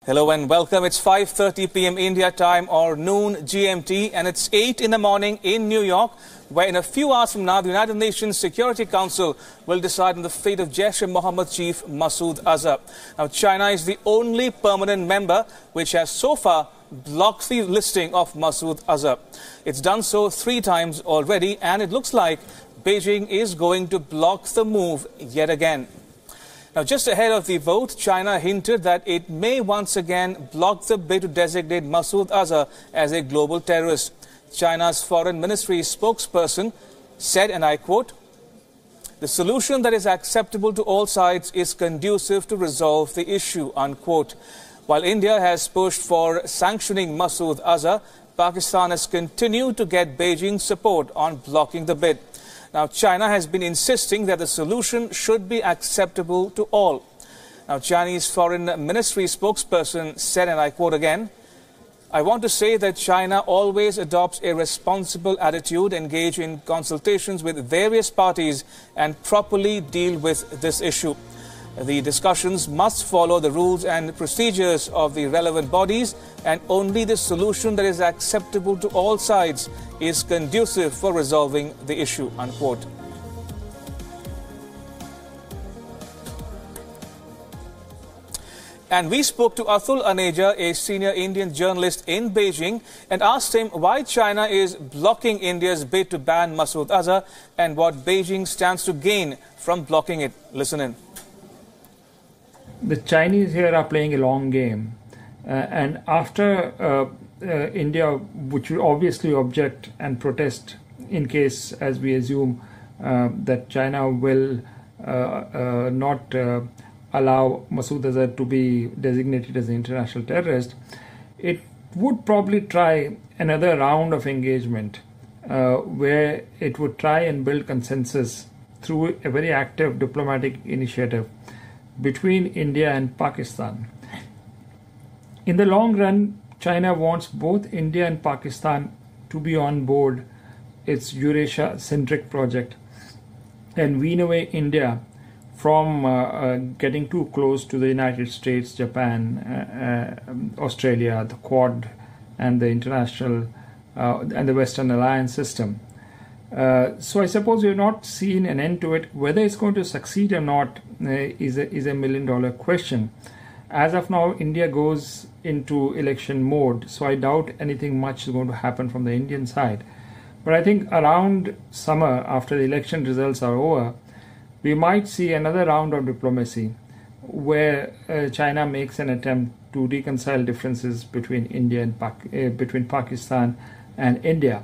Hello and welcome. It's 5:30 p.m. India time or noon GMT, and it's 8 in the morning in New York, where in a few hours from now, the United Nations Security Council will decide on the fate of Jaish-e-Mohammed chief Masood Azhar. Now, China is the only permanent member which has so far blocked the listing of Masood Azhar. It's done so 3 times already, and it looks like Beijing is going to block the move yet again. Now, just ahead of the vote, China hinted that it may once again block the bid to designate Masood Azhar as a global terrorist. China's foreign ministry spokesperson said, and I quote, "The solution that is acceptable to all sides is conducive to resolve the issue," unquote. While India has pushed for sanctioning Masood Azhar, Pakistan has continued to get Beijing's support on blocking the bid. Now, China has been insisting that the solution should be acceptable to all. Now, Chinese Foreign Ministry spokesperson said, and I quote again, "I want to say that China always adopts a responsible attitude, engage in consultations with various parties and properly deal with this issue. The discussions must follow the rules and procedures of the relevant bodies, and only the solution that is acceptable to all sides is conducive for resolving the issue," unquote. And we spoke to Atul Aneja, a senior Indian journalist in Beijing, and asked him why China is blocking India's bid to ban Masood Azhar and what Beijing stands to gain from blocking it. Listen in. The Chinese here are playing a long game, and after India, which will obviously object and protest in case, as we assume, that China will not allow Masood Azhar to be designated as an international terrorist, it would probably try another round of engagement where it would try and build consensus through a very active diplomatic initiative between India and Pakistan. In the long run, China wants both India and Pakistan to be on board its Eurasia-centric project and wean away India from getting too close to the United States, Japan, Australia, the Quad, and the international and the Western alliance system. So I suppose we have not seen an end to it. Whether it's going to succeed or not is a million-dollar question. As of now, India goes into election mode, so I doubt anything much is going to happen from the Indian side. But I think around summer, after the election results are over, we might see another round of diplomacy where China makes an attempt to reconcile differences between India and between Pakistan and India.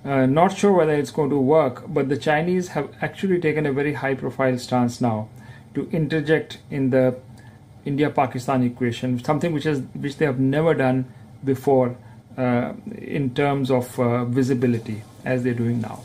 Not sure whether it's going to work, but the Chinese have actually taken a very high-profile stance now to interject in the India-Pakistan equation, something which they have never done before in terms of visibility, as they're doing now.